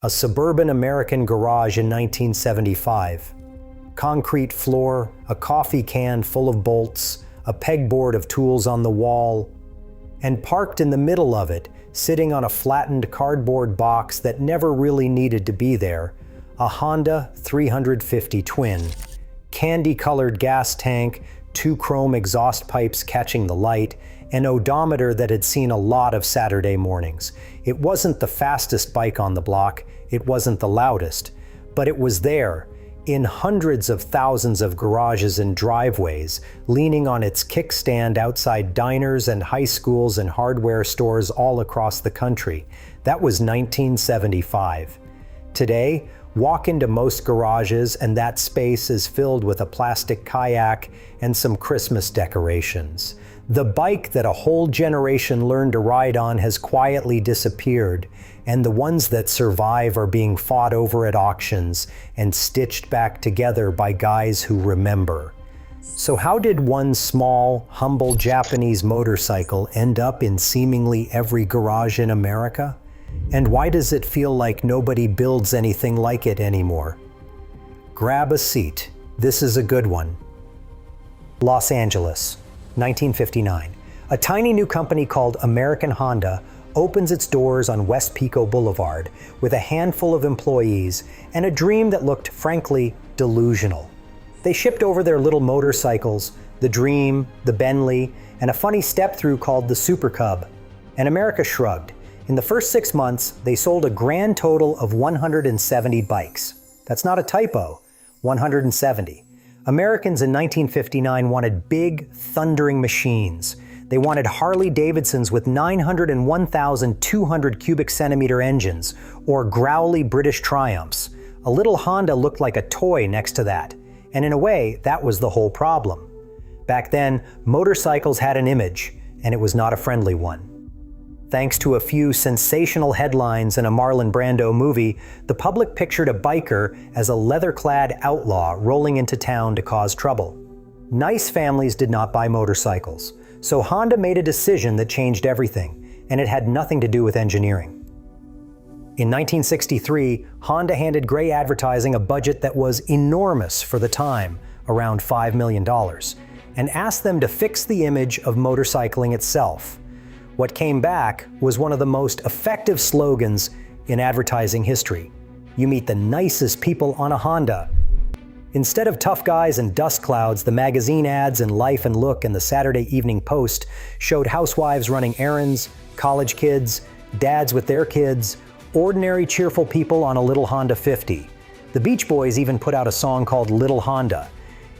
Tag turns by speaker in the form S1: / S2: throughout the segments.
S1: A suburban American garage in 1975. Concrete floor, a coffee can full of bolts, a pegboard of tools on the wall, and parked in the middle of it, sitting on a flattened cardboard box that never really needed to be there, a Honda 350 Twin. Candy-colored gas tank, 2 chrome exhaust pipes catching the light, an odometer that had seen a lot of Saturday mornings. It wasn't the fastest bike on the block, it wasn't the loudest, but it was there, in hundreds of thousands of garages and driveways, leaning on its kickstand outside diners and high schools and hardware stores all across the country. That was 1975. Today, walk into most garages and that space is filled with a plastic kayak and some Christmas decorations. The bike that a whole generation learned to ride on has quietly disappeared, and the ones that survive are being fought over at auctions and stitched back together by guys who remember. So how did one small, humble Japanese motorcycle end up in seemingly every garage in America? And why does it feel like nobody builds anything like it anymore? Grab a seat. This is a good one. Los Angeles, 1959. A tiny new company called American Honda opens its doors on West Pico Boulevard with a handful of employees and a dream that looked, frankly, delusional. They shipped over their little motorcycles, the Dream, the Bentley, and a funny step-through called the Super Cub. And America shrugged. In the first 6 months, they sold a grand total of 170 bikes. That's not a typo, 170. Americans in 1959 wanted big, thundering machines. They wanted Harley-Davidsons with 901,200 cubic centimeter engines, or growly British Triumphs. A little Honda looked like a toy next to that. And in a way, that was the whole problem. Back then, motorcycles had an image, and it was not a friendly one. Thanks to a few sensational headlines in a Marlon Brando movie, the public pictured a biker as a leather-clad outlaw rolling into town to cause trouble. Nice families did not buy motorcycles, so Honda made a decision that changed everything, and it had nothing to do with engineering. In 1963, Honda handed Gray Advertising a budget that was enormous for the time, around $5 million, and asked them to fix the image of motorcycling itself. What came back was one of the most effective slogans in advertising history. You meet the nicest people on a Honda. Instead of tough guys and dust clouds, the magazine ads in Life and Look and the Saturday Evening Post showed housewives running errands, college kids, dads with their kids, ordinary cheerful people on a little Honda 50. The Beach Boys even put out a song called Little Honda.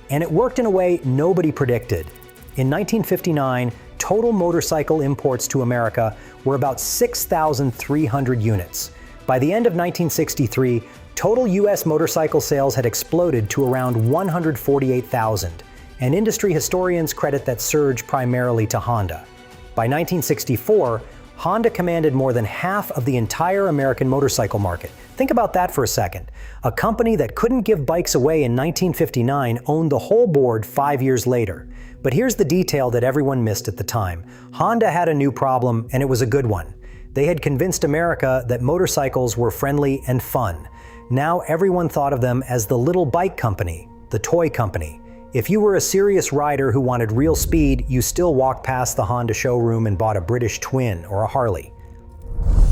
S1: And it worked in a way nobody predicted. In 1959, total motorcycle imports to America were about 6,300 units. By the end of 1963, total U.S. motorcycle sales had exploded to around 148,000, and industry historians credit that surge primarily to Honda. By 1964, Honda commanded more than half of the entire American motorcycle market. Think about that for a second. A company that couldn't give bikes away in 1959 owned the whole board 5 years later. But here's the detail that everyone missed at the time. Honda had a new problem, and it was a good one. They had convinced America that motorcycles were friendly and fun. Now everyone thought of them as the little bike company, the toy company. If you were a serious rider who wanted real speed, you still walked past the Honda showroom and bought a British Twin or a Harley.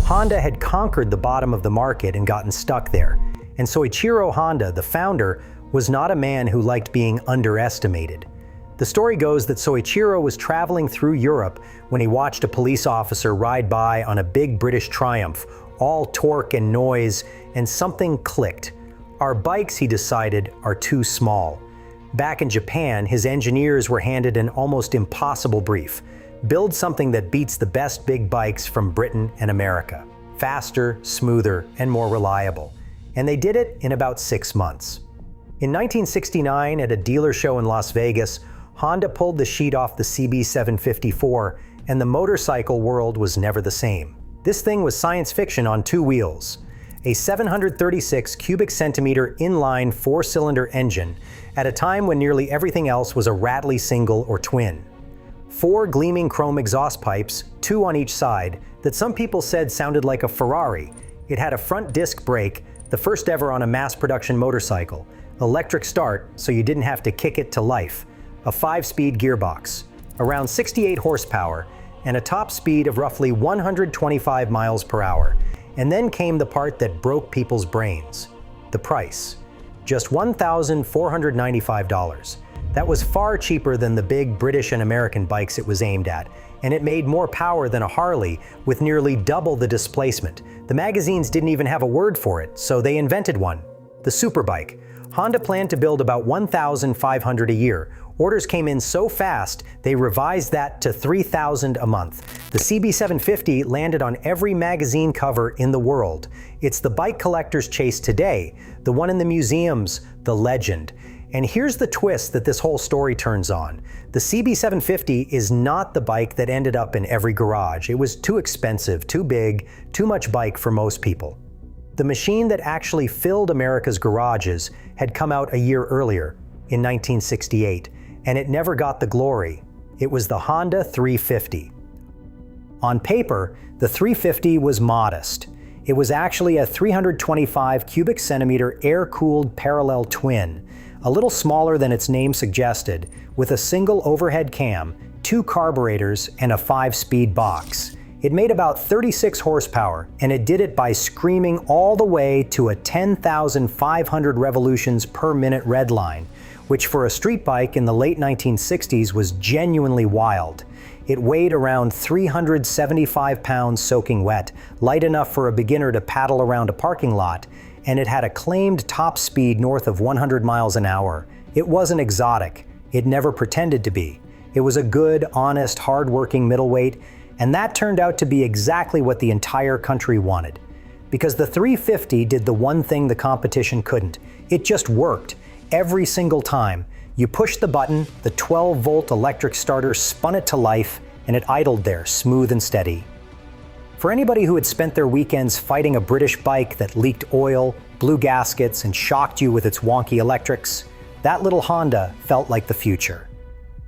S1: Honda had conquered the bottom of the market and gotten stuck there. And Soichiro Honda, the founder, was not a man who liked being underestimated. The story goes that Soichiro was traveling through Europe when he watched a police officer ride by on a big British Triumph, all torque and noise, and something clicked. Our bikes, he decided, are too small. Back in Japan, his engineers were handed an almost impossible brief. Build something that beats the best big bikes from Britain and America. Faster, smoother, and more reliable. And they did it in about 6 months. In 1969, at a dealer show in Las Vegas, Honda pulled the sheet off the CB754, and the motorcycle world was never the same. This thing was science fiction on 2 wheels. A 736 cubic centimeter inline 4-cylinder engine at a time when nearly everything else was a rattly single or twin. 4 gleaming chrome exhaust pipes, 2 on each side, that some people said sounded like a Ferrari. It had a front disc brake, the first ever on a mass production motorcycle, electric start so you didn't have to kick it to life, a 5-speed gearbox, around 68 horsepower, and a top speed of roughly 125 miles per hour. And then came the part that broke people's brains: the price. Just $1,495. That was far cheaper than the big British and American bikes it was aimed at, and it made more power than a Harley with nearly double the displacement. The magazines didn't even have a word for it, so they invented one: the superbike. Honda planned to build about 1,500 a year. Orders came in so fast, they revised that to 3,000 a month. The CB750 landed on every magazine cover in the world. It's the bike collector's chase today, the one in the museums, the legend. And here's the twist that this whole story turns on. The CB750 is not the bike that ended up in every garage. It was too expensive, too big, too much bike for most people. The machine that actually filled America's garages had come out a year earlier, in 1968, and it never got the glory. It was the Honda 350. On paper, the 350 was modest. It was actually a 325 cubic centimeter air-cooled parallel twin, a little smaller than its name suggested, with a single overhead cam, 2 carburetors, and a 5-speed box. It made about 36 horsepower, and it did it by screaming all the way to a 10,500 revolutions per minute redline, which for a street bike in the late 1960s was genuinely wild. It weighed around 375 pounds soaking wet, light enough for a beginner to paddle around a parking lot, and it had a claimed top speed north of 100 miles an hour. It wasn't exotic. It never pretended to be. It was a good, honest, hard-working middleweight, and that turned out to be exactly what the entire country wanted. Because the 350 did the one thing the competition couldn't. It just worked. Every single time. You pushed the button, the 12-volt electric starter spun it to life, and it idled there, smooth and steady. For anybody who had spent their weekends fighting a British bike that leaked oil, blew gaskets, and shocked you with its wonky electrics, that little Honda felt like the future.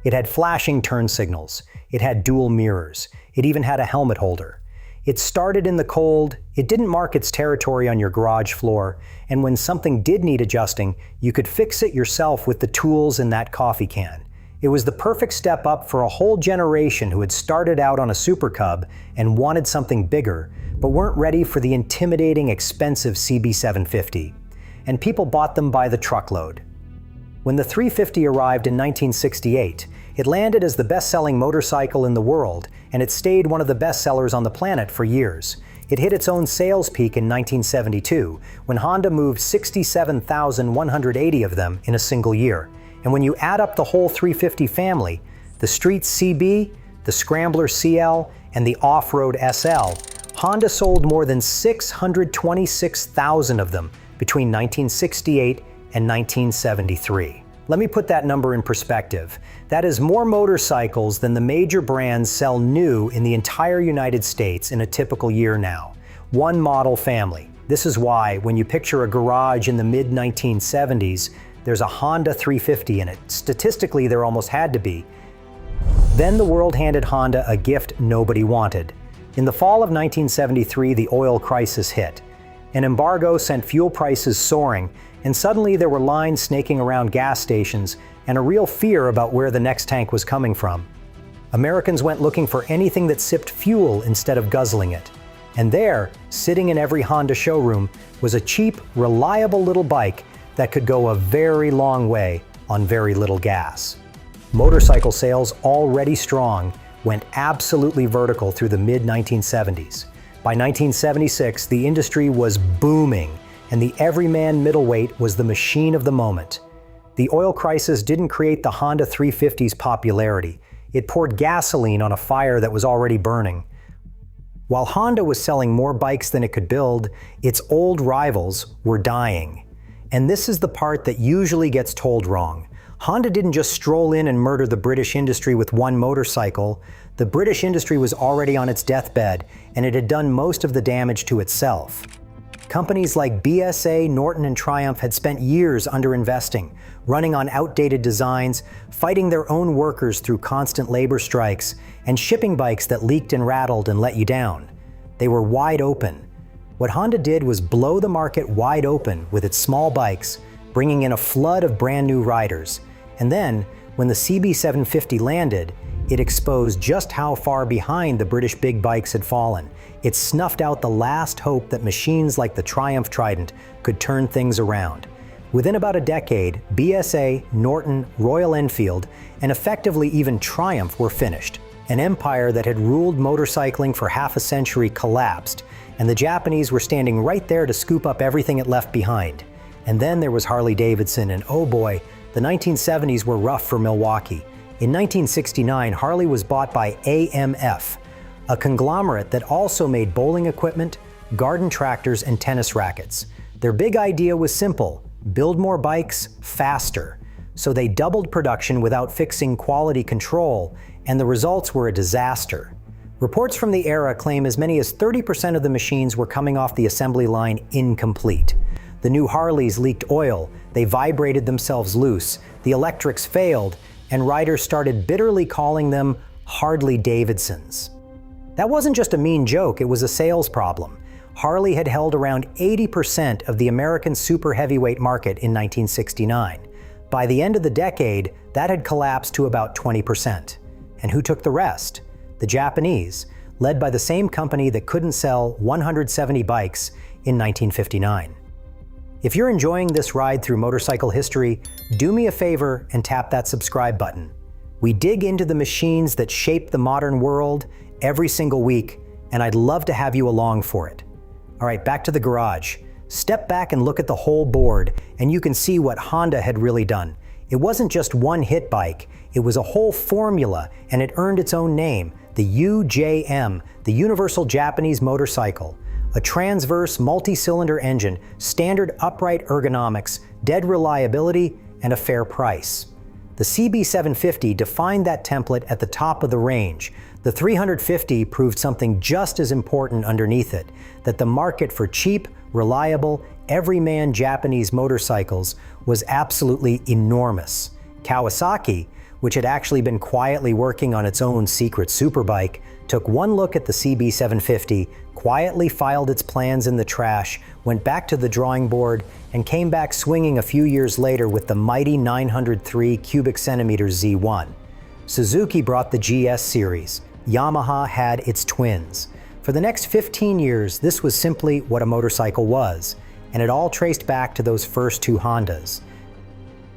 S1: It had flashing turn signals. It had dual mirrors. It even had a helmet holder. It started in the cold, it didn't mark its territory on your garage floor, and when something did need adjusting, you could fix it yourself with the tools in that coffee can. It was the perfect step up for a whole generation who had started out on a Super Cub and wanted something bigger, but weren't ready for the intimidating, expensive CB750. And people bought them by the truckload. When the 350 arrived in 1968, it landed as the best-selling motorcycle in the world, and it stayed one of the best sellers on the planet for years. It hit its own sales peak in 1972, when Honda moved 67,180 of them in a single year. And when you add up the whole 350 family, the Street CB, the Scrambler CL, and the Off-Road SL, Honda sold more than 626,000 of them between 1968 and 1973. Let me put that number in perspective. That is more motorcycles than the major brands sell new in the entire United States in a typical year now. One model family. This is why, when you picture a garage in the mid-1970s, there's a Honda 350 in it. Statistically, there almost had to be. Then the world handed Honda a gift nobody wanted. In the fall of 1973, the oil crisis hit. An embargo sent fuel prices soaring, and suddenly there were lines snaking around gas stations and a real fear about where the next tank was coming from. Americans went looking for anything that sipped fuel instead of guzzling it. And there, sitting in every Honda showroom, was a cheap, reliable little bike that could go a very long way on very little gas. Motorcycle sales, already strong, went absolutely vertical through the mid-1970s. By 1976, the industry was booming, and the everyman middleweight was the machine of the moment. The oil crisis didn't create the Honda 350's popularity. It poured gasoline on a fire that was already burning. While Honda was selling more bikes than it could build, its old rivals were dying. And this is the part that usually gets told wrong. Honda didn't just stroll in and murder the British industry with one motorcycle. The British industry was already on its deathbed, and it had done most of the damage to itself. Companies like BSA, Norton, and Triumph had spent years underinvesting, running on outdated designs, fighting their own workers through constant labor strikes, and shipping bikes that leaked and rattled and let you down. They were wide open. What Honda did was blow the market wide open with its small bikes, bringing in a flood of brand new riders. And then, when the CB750 landed, it exposed just how far behind the British big bikes had fallen. It snuffed out the last hope that machines like the Triumph Trident could turn things around. Within about a decade, BSA, Norton, Royal Enfield, and effectively even Triumph were finished. An empire that had ruled motorcycling for half a century collapsed, and the Japanese were standing right there to scoop up everything it left behind. And then there was Harley-Davidson, and oh boy, the 1970s were rough for Milwaukee. In 1969, Harley was bought by AMF, a conglomerate that also made bowling equipment, garden tractors, and tennis rackets. Their big idea was simple: build more bikes faster. So they doubled production without fixing quality control, and the results were a disaster. Reports from the era claim as many as 30% of the machines were coming off the assembly line incomplete. The new Harleys leaked oil, they vibrated themselves loose, the electrics failed, and riders started bitterly calling them Harley-Davidsons. That wasn't just a mean joke, it was a sales problem. Harley had held around 80% of the American super heavyweight market in 1969. By the end of the decade, that had collapsed to about 20%. And who took the rest? The Japanese, led by the same company that couldn't sell 170 bikes in 1959. If you're enjoying this ride through motorcycle history, do me a favor and tap that subscribe button. We dig into the machines that shape the modern world every single week, and I'd love to have you along for it. All right, back to the garage. Step back and look at the whole board, and you can see what Honda had really done. It wasn't just one hit bike, it was a whole formula, and it earned its own name, the UJM, the Universal Japanese Motorcycle. A transverse multi-cylinder engine, standard upright ergonomics, dead reliability, and a fair price. The CB750 defined that template at the top of the range. The 350 proved something just as important underneath it, that the market for cheap, reliable, everyman Japanese motorcycles was absolutely enormous. Kawasaki, which had actually been quietly working on its own secret superbike, took one look at the CB750, quietly filed its plans in the trash, went back to the drawing board, and came back swinging a few years later with the mighty 903 cubic centimeters Z1. Suzuki brought the GS series. Yamaha had its twins. For the next 15 years, this was simply what a motorcycle was, and it all traced back to those first two Hondas.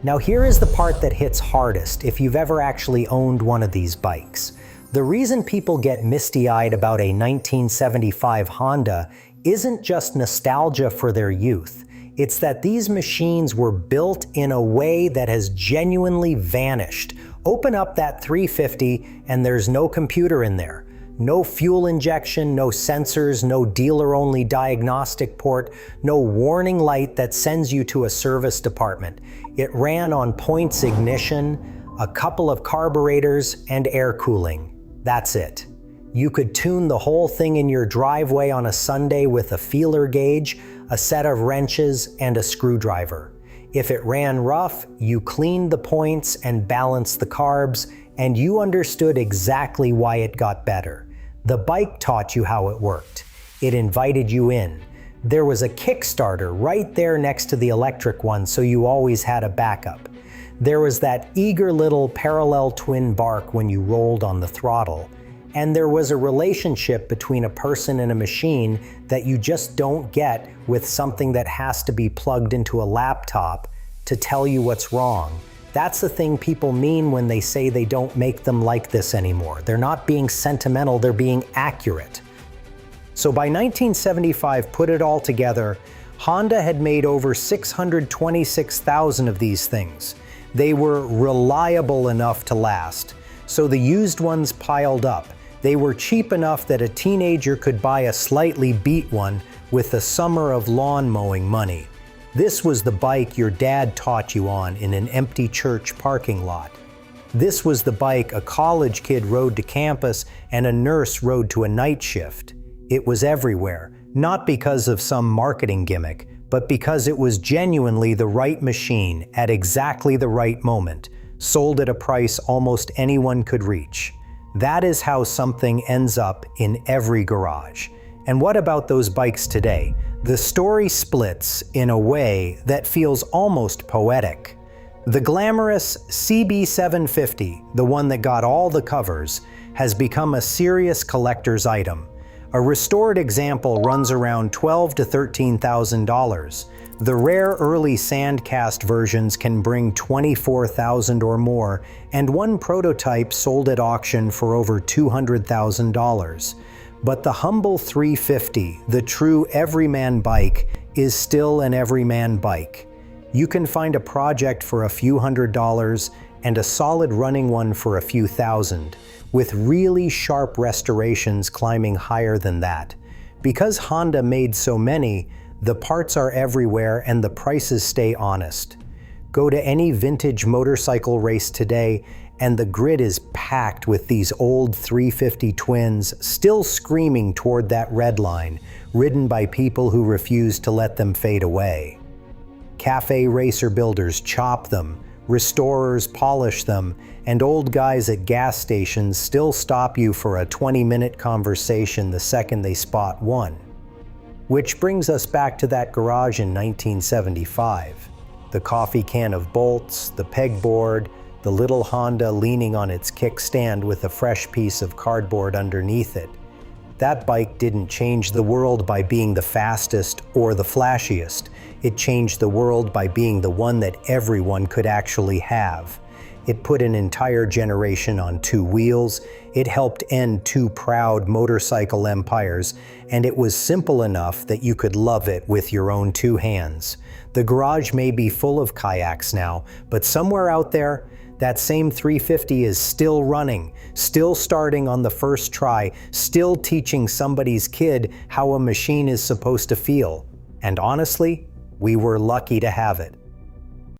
S1: Now here is the part that hits hardest if you've ever actually owned one of these bikes. The reason people get misty-eyed about a 1975 Honda isn't just nostalgia for their youth. It's that these machines were built in a way that has genuinely vanished. Open up that 350 and there's no computer in there. No fuel injection, no sensors, no dealer-only diagnostic port, no warning light that sends you to a service department. It ran on points ignition, a couple of carburetors, and air cooling. That's it. You could tune the whole thing in your driveway on a Sunday with a feeler gauge, a set of wrenches, and a screwdriver. If it ran rough, you cleaned the points and balanced the carbs, and you understood exactly why it got better. The bike taught you how it worked. It invited you in. There was a Kickstarter right there next to the electric one, so you always had a backup. There was that eager little parallel twin bark when you rolled on the throttle. And there was a relationship between a person and a machine that you just don't get with something that has to be plugged into a laptop to tell you what's wrong. That's the thing people mean when they say they don't make them like this anymore. They're not being sentimental, they're being accurate. So by 1975, put it all together, Honda had made over 626,000 of these things. They were reliable enough to last, so the used ones piled up. They were cheap enough that a teenager could buy a slightly beat one with the summer of lawn mowing money. This was the bike your dad taught you on in an empty church parking lot. This was the bike a college kid rode to campus and a nurse rode to a night shift. It was everywhere, not because of some marketing gimmick, but because it was genuinely the right machine at exactly the right moment, sold at a price almost anyone could reach. That is how something ends up in every garage. And what about those bikes today? The story splits in a way that feels almost poetic. The glamorous CB750, the one that got all the covers, has become a serious collector's item. A restored example runs around $12,000 to $13,000. The rare early sand-cast versions can bring $24,000 or more, and one prototype sold at auction for over $200,000. But the humble 350, the true everyman bike, is still an everyman bike. You can find a project for a few $100s and a solid running one for a few thousand, with really sharp restorations climbing higher than that. Because Honda made so many, the parts are everywhere and the prices stay honest. Go to any vintage motorcycle race today and the grid is packed with these old 350 twins still screaming toward that red line, ridden by people who refuse to let them fade away. Cafe racer builders chop them, restorers polish them, and old guys at gas stations still stop you for a 20-minute conversation the second they spot one. Which brings us back to that garage in 1975. The coffee can of bolts, the pegboard, the little Honda leaning on its kickstand with a fresh piece of cardboard underneath it. That bike didn't change the world by being the fastest or the flashiest. It changed the world by being the one that everyone could actually have. It put an entire generation on two wheels, it helped end two proud motorcycle empires, and it was simple enough that you could love it with your own two hands. The garage may be full of kayaks now, but somewhere out there, that same 350 is still running, still starting on the first try, still teaching somebody's kid how a machine is supposed to feel. And honestly, we were lucky to have it.